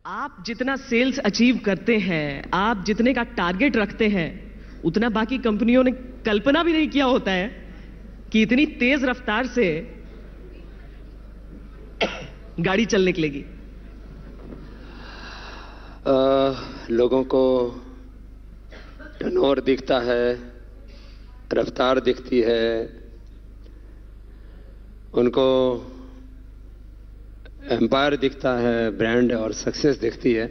आप जितना sales achieve करते हैं, आप जितने का टारगेट रखते हैं, उतना बाकी कंपनियों ने कल्पना भी नहीं किया होता है कि इतनी तेज रफ्तार से गाड़ी चलने निकलेगी। लोगों को टर्नओवर दिखता है, रफ्तार दिखती है, उनको एम्पायर दिखता है, ब्रांड और सक्सेस दिखती है।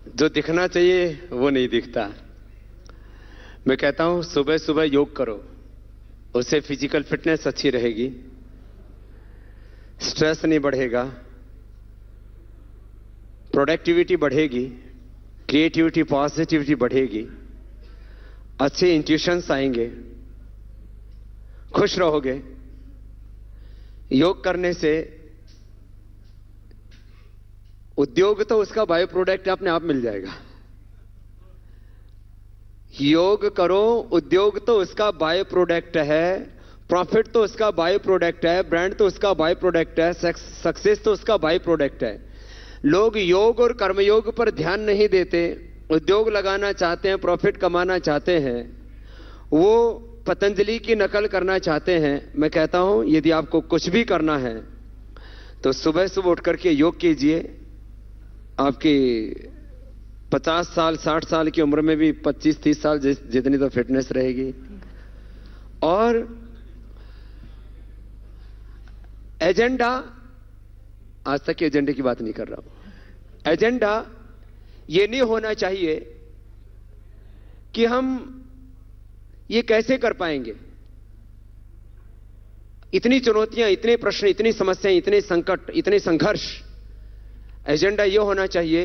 जो दिखना चाहिए वो नहीं दिखता। मैं कहता हूं सुबह सुबह योग करो, उससे फिजिकल फिटनेस अच्छी रहेगी, स्ट्रेस नहीं बढ़ेगा, प्रोडक्टिविटी बढ़ेगी, क्रिएटिविटी पॉजिटिविटी बढ़ेगी, अच्छे इंट्यूशंस आएंगे, खुश रहोगे। योग करने से उद्योग तो उसका बायो प्रोडक्ट अपने आप मिल जाएगा। योग करो, उद्योग तो उसका बायो प्रोडक्ट है, प्रॉफिट तो उसका बायो प्रोडक्ट है, ब्रांड तो उसका बायो प्रोडक्ट है, सक्सेस तो उसका बायो प्रोडक्ट है। लोग योग और कर्मयोग पर ध्यान नहीं देते, उद्योग लगाना चाहते हैं, प्रॉफिट कमाना चाहते हैं, वो पतंजलि की नकल करना चाहते हैं। मैं कहता हूं यदि आपको कुछ भी करना है तो सुबह सुबह उठ करके योग कीजिए। आपकी 50 साल 60 साल की उम्र में भी 25-30 साल जितनी तो फिटनेस रहेगी। और एजेंडा, आज तक के एजेंडे की बात नहीं कर रहा हूं, एजेंडा ये नहीं होना चाहिए कि हम ये कैसे कर पाएंगे, इतनी चुनौतियां, इतने प्रश्न, इतनी समस्याएं, इतने संकट, इतने संघर्ष। एजेंडा ये होना चाहिए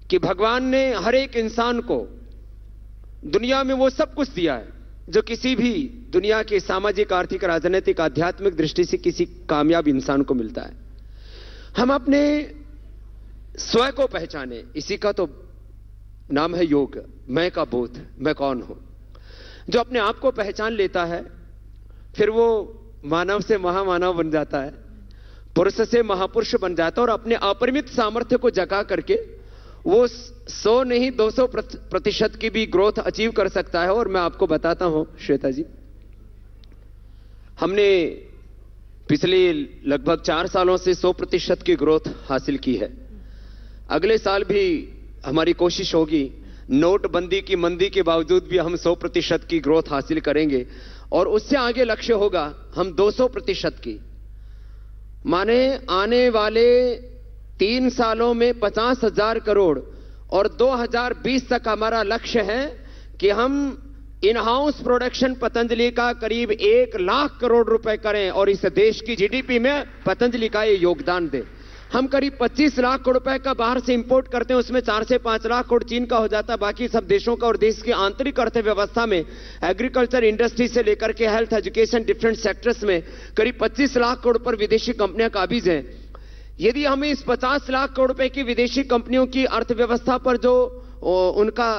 कि भगवान ने हर एक इंसान को दुनिया में वो सब कुछ दिया है जो किसी भी दुनिया के सामाजिक, आर्थिक, राजनीतिक, आध्यात्मिक दृष्टि से किसी कामयाब इंसान को मिलता है। हम अपने स्वयं को पहचाने, इसी का तो नाम है योग। मैं का बोध, मैं कौन हूं। जो अपने आप को पहचान लेता है, फिर वो मानव से महामानव बन जाता है, पुरुष से महापुरुष बन जाता है, और अपने अपरिमित सामर्थ्य को जगा करके वो 100 नहीं 200% की भी ग्रोथ अचीव कर सकता है। और मैं आपको बताता हूं श्वेता जी, हमने पिछले लगभग 4 सालों से 100% की ग्रोथ हासिल की है। अगले साल भी हमारी कोशिश होगी, नोटबंदी की मंदी के बावजूद भी हम 100% की ग्रोथ हासिल करेंगे, और उससे आगे लक्ष्य होगा हम 200% की। माने आने वाले 3 सालों में 50,000 करोड़, और 2020 तक हमारा लक्ष्य है कि हम इन हाउस प्रोडक्शन पतंजलि का करीब 1 लाख करोड़ रुपए करें, और इस देश की जीडीपी में पतंजलि का ये योगदान दें। हम करीब 25 लाख करोड़ रुपए का बाहर से इंपोर्ट करते हैं, उसमें 4 से 5 लाख करोड़ चीन का हो जाता है। बाकी सब देशों का, और देश की आंतरिक अर्थव्यवस्था में एग्रीकल्चर इंडस्ट्री से लेकर के हेल्थ, एजुकेशन, डिफरेंट सेक्टर्स में करीब 25 लाख करोड़ पर विदेशी कंपनियां काबिज हैं। यदि हमें इस 50 लाख करोड़ रुपए की विदेशी कंपनियों की अर्थव्यवस्था पर जो उनका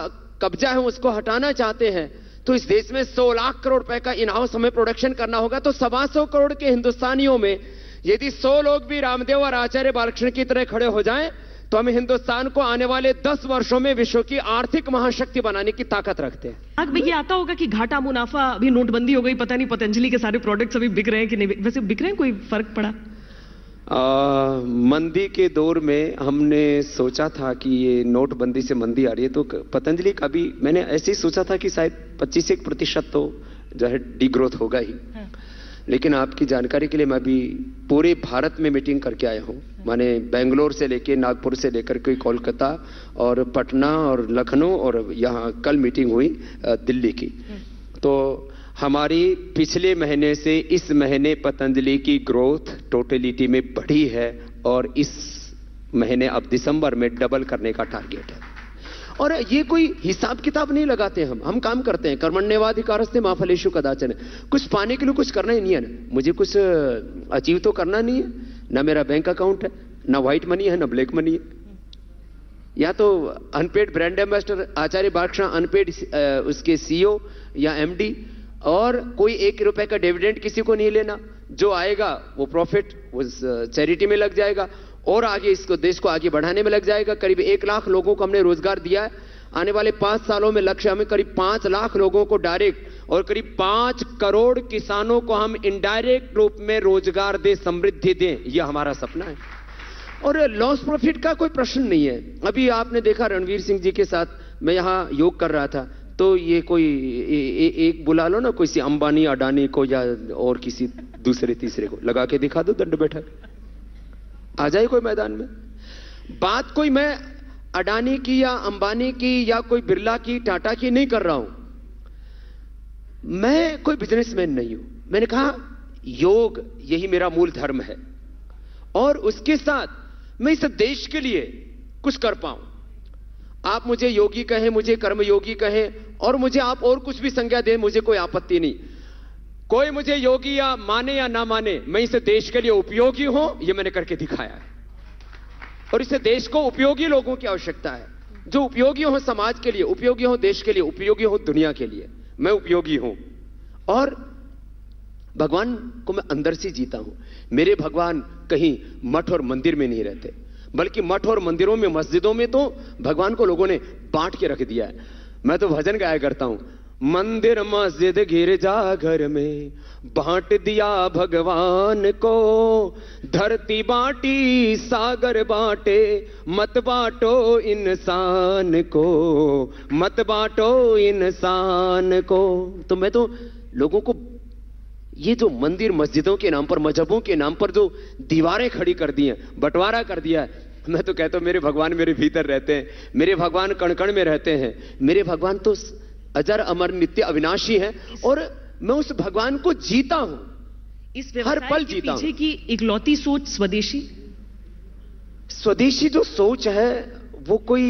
कब्जा है उसको हटाना चाहते हैं, तो इस देश में 100 लाख करोड़ रुपए का इन हाउस हमें प्रोडक्शन करना होगा। तो 125 करोड़ के हिंदुस्तानियों में यदि 100 लोग भी रामदेव और आचार्य बालकृष्ण की तरह खड़े हो जाएं, तो हम हिंदुस्तान को आने वाले 10 वर्षों में विश्व की आर्थिक महाशक्ति बनाने की ताकत रखते हैं। आग में ये आता होगा कि घाटा मुनाफा, अभी नोटबंदी हो गई, पता नहीं पतंजलि के सारे प्रोडक्ट्स अभी बिक रहे हैं कि नहीं, वैसे बिक रहे हैं, कोई फर्क पड़ा? मंदी के दौर में हमने सोचा था कि ये नोटबंदी से मंदी आ रही है, तो पतंजलि का भी मैंने ऐसे ही सोचा था कि शायद 25% तो जो है डिग्रोथ होगा ही। हाँ। लेकिन आपकी जानकारी के लिए मैं अभी पूरे भारत में मीटिंग करके आया हूं। माने बेंगलोर से लेके, नागपुर से लेकर के कोलकाता और पटना और लखनऊ, और यहाँ कल मीटिंग हुई दिल्ली की। तो हमारी पिछले महीने से इस महीने पतंजलि की ग्रोथ टोटलिटी में बढ़ी है, और इस महीने अब दिसंबर में डबल करने का टारगेट है। और ये कोई हिसाब किताब नहीं लगाते, हम काम करते हैं। कर्मण्येवाधिकारस्ते मा फलेषु कदाचन। कुछ पाने के लिए कुछ करना ही नहीं है ना, मुझे कुछ अचीव तो करना नहीं है, ना मेरा बैंक अकाउंट है, ना व्हाइट मनी है, ना ब्लैक मनी है। या तो अनपेड ब्रांड एम्बेसडर आचार्य बालकृष्ण, अनपेड उसके सीईओ या एमडी, और कोई 1 रुपए का डिविडेंड किसी को नहीं लेना। जो आएगा वो प्रॉफिट उस चैरिटी में लग जाएगा, और आगे इसको देश को आगे बढ़ाने में लग जाएगा। करीब 1 लाख लोगों को हमने रोजगार दिया है। आने वाले 5 सालों में लक्ष्य हमें करीब 5 लाख लोगों को डायरेक्ट और करीब 5 करोड़ किसानों को हम इनडायरेक्ट रूप में रोजगार दें, समृद्धि दें, यह हमारा सपना है। और लॉस प्रॉफिट का कोई प्रश्न नहीं है। अभी आपने देखा रणवीर सिंह जी के साथ मैं यहां योग कर रहा था, तो ये कोई एक बुला लो ना, किसी अंबानी अडानी को या और किसी दूसरे तीसरे को लगा के दिखा दो दंड बैठक, आ जाए कोई मैदान में। बात कोई मैं अडानी की या अंबानी की या कोई बिरला की, टाटा की नहीं कर रहा हूं। मैं कोई बिजनेसमैन नहीं हूं। मैंने कहा योग यही मेरा मूल धर्म है और उसके साथ मैं इस देश के लिए कुछ कर पाऊं। आप मुझे योगी कहें, मुझे कर्मयोगी कहें और मुझे आप और कुछ भी संज्ञा दें, मुझे कोई आपत्ति नहीं। कोई मुझे योगी या माने या ना माने, मैं इस देश के लिए उपयोगी हूं, यह मैंने करके दिखाया है। और इस देश को उपयोगी लोगों की आवश्यकता है, जो उपयोगी हो समाज के लिए, उपयोगी हो देश के लिए, उपयोगी हो दुनिया के लिए। मैं उपयोगी हूं और भगवान को मैं अंदर से जीता हूं। मेरे भगवान कहीं मठ और मंदिर में नहीं रहते, बल्कि मठ और मंदिरों में, मस्जिदों में तो भगवान को लोगों ने बांट के रख दिया है। मैं तो भजन गाया करता हूं, मंदिर मस्जिद गिरजा घर में बांट दिया भगवान को, धरती बांटी सागर बांटे, मत बांटो इंसान को, मत बांटो इंसान को। तो मैं तो लोगों को ये जो मंदिर मस्जिदों के नाम पर, मजहबों के नाम पर जो दीवारें खड़ी कर दी हैं, बंटवारा कर दिया है, मैं तो कहता हूं मेरे भगवान मेरे भीतर रहते हैं, मेरे भगवान कण कण में रहते हैं। मेरे भगवान तो अजर अमर नित्य अविनाशी हैं और मैं उस भगवान को जीता हूं, इस हर पल जीता हूं। पीछे की इकलौती सोच स्वदेशी। स्वदेशी जो सोच है वो कोई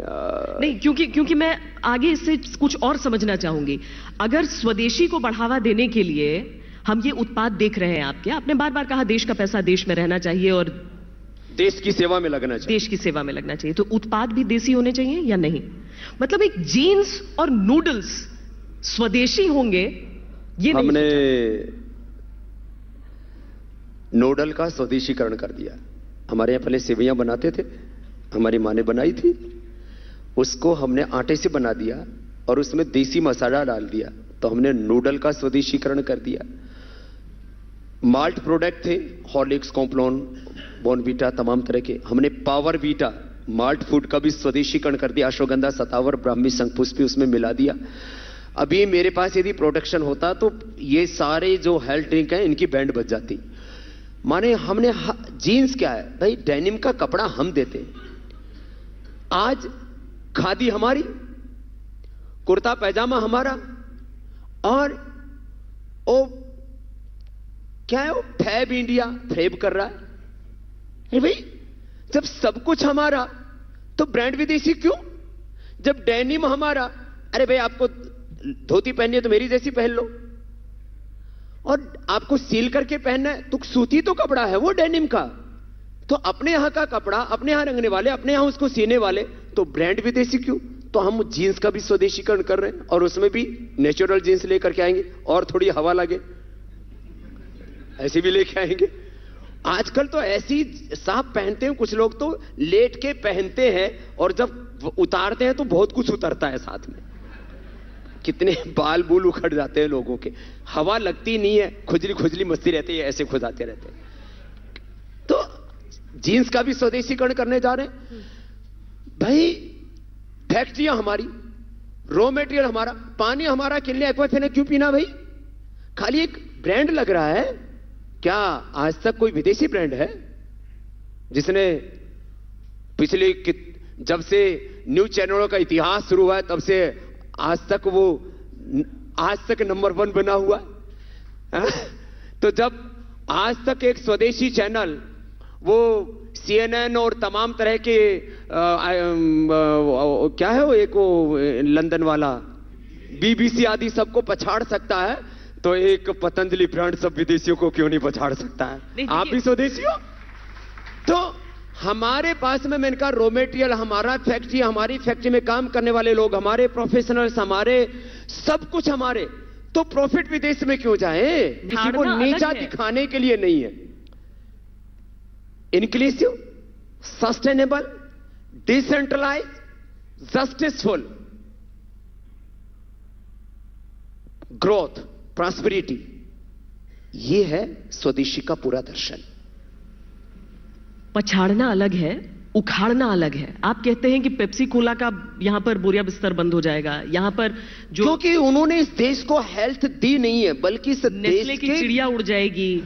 नहीं, क्योंकि मैं आगे इससे कुछ और समझना चाहूंगी। अगर स्वदेशी को बढ़ावा देने के लिए हम ये उत्पाद देख रहे हैं आपके, आपने बार बार कहा देश का पैसा देश में रहना चाहिए और देश की सेवा में लगना चाहिए, देश की सेवा में लगना चाहिए, तो उत्पाद भी देसी होने चाहिए या नहीं? मतलब एक जीन्स और नूडल्स स्वदेशी होंगे ये नहीं हमने सोचा। नूडल का स्वदेशीकरण कर दिया। हमारे यहां पहले सेवइयां बनाते थे, हमारी मां ने बनाई थी, उसको हमने आटे से बना दिया और उसमें देसी मसाला डाल दिया, तो हमने नूडल का स्वदेशीकरण कर दिया। माल्ट प्रोडक्ट थे, हॉर्लिक्स, कॉम्प्लान, बॉर्नवीटा, तमाम तरह के, हमने पावर वीटा माल्ट फूड का भी स्वदेशीकरण कर दिया। अश्वगंधा, सतावर, ब्राह्मी, शंखपुष्पी उसमें मिला दिया। अभी मेरे पास यदि प्रोडक्शन होता तो ये सारे जो हेल्थ ड्रिंक हैं इनकी बैंड बज जाती। माने हमने जीन्स क्या है भाई, डेनिम का कपड़ा हम देते, आज खादी हमारी, कुर्ता पैजामा हमारा, और ओ क्या है वो फैब इंडिया फैब कर रहा है। अरे भाई जब सब कुछ हमारा तो ब्रांड विदेशी क्यों? जब डेनिम हमारा, अरे भाई आपको धोती पहननी है तो मेरी जैसी पहन लो, और आपको सील करके पहनना है तो सूती तो कपड़ा है वो डेनिम का, तो अपने यहां का कपड़ा अपने यहां रंगने वाले, अपने यहां उसको सीने वाले, तो ब्रांड विदेशी क्यों? तो हम जीन्स का भी स्वदेशीकरण कर रहे हैं और उसमें भी नेचुरल जीन्स लेकर के आएंगे और थोड़ी हवा लगे ऐसी भी लेके आएंगे। आजकल तो ऐसी साफ पहनते हैं कुछ लोग, तो लेट के पहनते हैं और जब उतारते हैं तो बहुत कुछ उतरता है साथ में, कितने बाल बूल उखड़ जाते हैं लोगों के, हवा लगती नहीं है, खुजली खुजली मस्ती रहती है, ऐसे खुजाते रहते हैं। तो जीन्स का भी स्वदेशीकरण करने जा रहे हैं भाई। फैक्ट्रियां हमारी, रॉ मटेरियल हमारा, पानी हमारा, किले एक्वाफिना क्यों पीना भाई? खाली एक ब्रांड लग रहा है। क्या आज तक कोई विदेशी ब्रांड है जिसने पिछले जब से न्यूज चैनलों का इतिहास शुरू हुआ है तब से आज तक वो आज तक नंबर 1 बना हुआ है? तो जब आज तक एक स्वदेशी चैनल वो CNN और तमाम तरह के क्या है वो एक वो लंदन वाला BBC आदि सबको पछाड़ सकता है, तो एक पतंजलि ब्रांड सब विदेशियों को क्यों नहीं पछाड़ सकता है? आप भी स्वदेशी हो। तो हमारे पास में मैंने कहा रॉ मटेरियल हमारा, फैक्ट्री हमारी, फैक्ट्री में काम करने वाले लोग हमारे, प्रोफेशनल्स हमारे, सब कुछ हमारे, तो प्रॉफिट विदेश में क्यों जाए? किसी को नीचा दिखाने के लिए नहीं है। Inclusive, sustainable, decentralise, justiceful growth, prosperity, ये है स्वदेशी का पूरा दर्शन। पछाड़ना अलग है, उखाड़ना अलग है। आप कहते हैं कि पेप्सी कोला का यहां पर बोरिया बिस्तर बंद हो जाएगा, यहां पर जो क्योंकि उन्होंने इस देश को हेल्थ दी नहीं है, बल्कि इस नेस्ले देश की के चिड़िया उड़ जाएगी,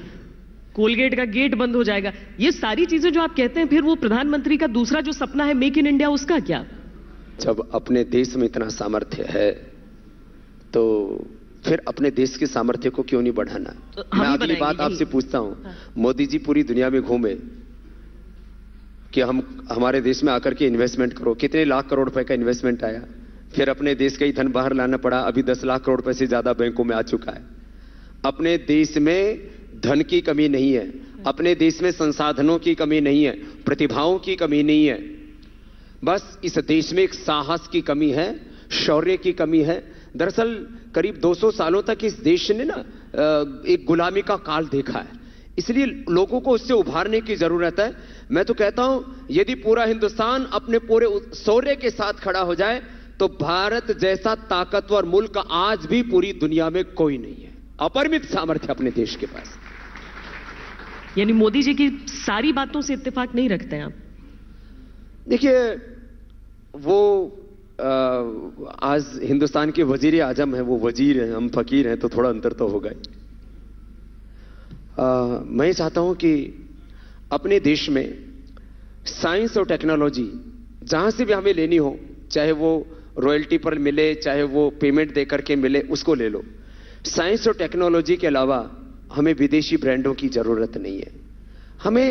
कोलगेट का गेट बंद हो जाएगा, ये सारी चीजें जो आप कहते हैं, फिर वो प्रधानमंत्री का दूसरा जो सपना है मेक इन इंडिया, उसका क्या? जब अपने देश में इतना सामर्थ्य है तो फिर अपने देश के सामर्थ्य को क्यों नहीं बढ़ाना? मैं अगली बात आपसे पूछता हूं, मोदी जी पूरी दुनिया में घूमे कि हमारे देश में आकर के इन्वेस्टमेंट करो, कितने लाख करोड़ रुपए का इन्वेस्टमेंट आया, फिर अपने देश का ही धन बाहर लाना पड़ा, अभी 10 लाख करोड़ रुपए से ज्यादा बैंकों में आ चुका है। अपने देश में धन की कमी नहीं है, अपने देश में संसाधनों की कमी नहीं है, प्रतिभाओं की कमी नहीं है, बस इस देश में एक साहस की कमी है, शौर्य की कमी है। दरअसल करीब 200 सालों तक इस देश ने ना एक गुलामी का काल देखा है, इसलिए लोगों को उससे उभारने की जरूरत है। मैं तो कहता हूं, यदि पूरा हिंदुस्तान अपने पूरे शौर्य के साथ खड़ा हो जाए तो भारत जैसा ताकतवर मुल्क आज भी पूरी दुनिया में कोई नहीं है। अपरिमित सामर्थ्य अपने देश के पास। यानी मोदी जी की सारी बातों से इत्तेफाक नहीं रखते हैं आप? देखिए, वो आज हिंदुस्तान के वजीर आजम हैं, वो वजीर हैं, हम फकीर हैं, तो थोड़ा अंतर तो होगा ही। मैं चाहता हूं कि अपने देश में साइंस और टेक्नोलॉजी जहां से भी हमें लेनी हो, चाहे वो रॉयल्टी पर मिले, चाहे वो पेमेंट देकर के मिले, उसको ले लो। साइंस और टेक्नोलॉजी के अलावा हमें विदेशी ब्रांडों की जरूरत नहीं है, हमें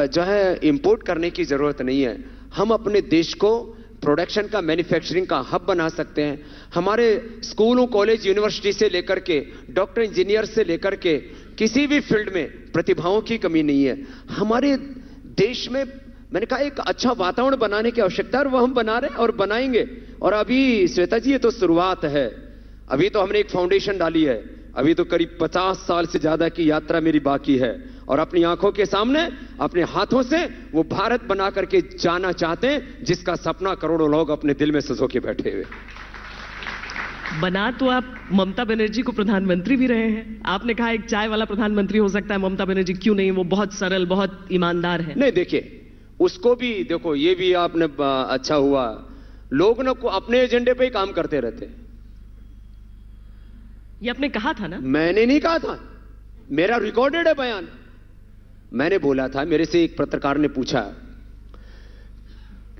जो है इंपोर्ट करने की जरूरत नहीं है। हम अपने देश को प्रोडक्शन का, मैन्युफैक्चरिंग का हब बना सकते हैं। हमारे स्कूलों, कॉलेज, यूनिवर्सिटी से लेकर के डॉक्टर, इंजीनियर से लेकर के किसी भी फील्ड में प्रतिभाओं की कमी नहीं है। हमारे देश में, मैंने कहा, एक अच्छा वातावरण बनाने की आवश्यकता है और वो हम बना रहे हैं और बनाएंगे। और अभी श्वेता जी, ये तो शुरुआत है, अभी तो हमने एक फाउंडेशन डाली है, अभी तो करीब 50 साल से ज्यादा की यात्रा मेरी बाकी है, और अपनी आंखों के सामने, अपने हाथों से वो भारत बना करके जाना चाहते हैं जिसका सपना करोड़ों लोग अपने दिल में सजो के बैठे हुए। बना तो आप ममता बनर्जी को प्रधानमंत्री भी रहे हैं, आपने कहा एक चाय वाला प्रधानमंत्री हो सकता है, ममता बनर्जी क्यों नहीं? वो बहुत सरल, बहुत ईमानदार है। नहीं, देखिए, उसको भी देखो, ये भी आपने अच्छा हुआ, लोग ना अपने एजेंडे पे ही काम करते रहते हैं। ये आपने कहा था ना? मैंने नहीं कहा था, मेरा रिकॉर्डेड है बयान। मैंने बोला था, मेरे से एक पत्रकार ने पूछा,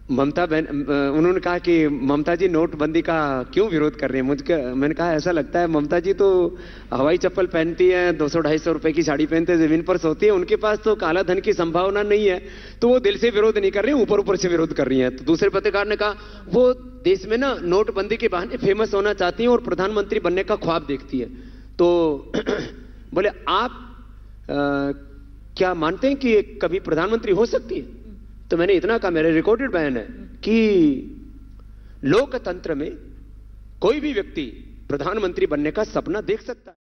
उन्होंने कहा कि ममता जी नोटबंदी का क्यों विरोध कर रही है? मैंने कहा, ऐसा लगता है ममता जी तो हवाई चप्पल पहनती हैं, 200-250 रुपए की साड़ी पहनते, जमीन पर सोती है, उनके पास तो काला धन की संभावना नहीं है, तो वो दिल से विरोध नहीं कर रही है, ऊपर ऊपर से विरोध कर रही है। तो दूसरे पत्रकार ने कहा, वो देश में ना नोटबंदी के बहाने फेमस होना चाहती है और प्रधानमंत्री बनने का ख्वाब देखती है। तो बोले, आप क्या मानते हैं कि कभी प्रधानमंत्री हो सकती है? तो मैंने इतना कहा, मेरे रिकॉर्डेड बयान है, कि लोकतंत्र में कोई भी व्यक्ति प्रधानमंत्री बनने का सपना देख सकता है।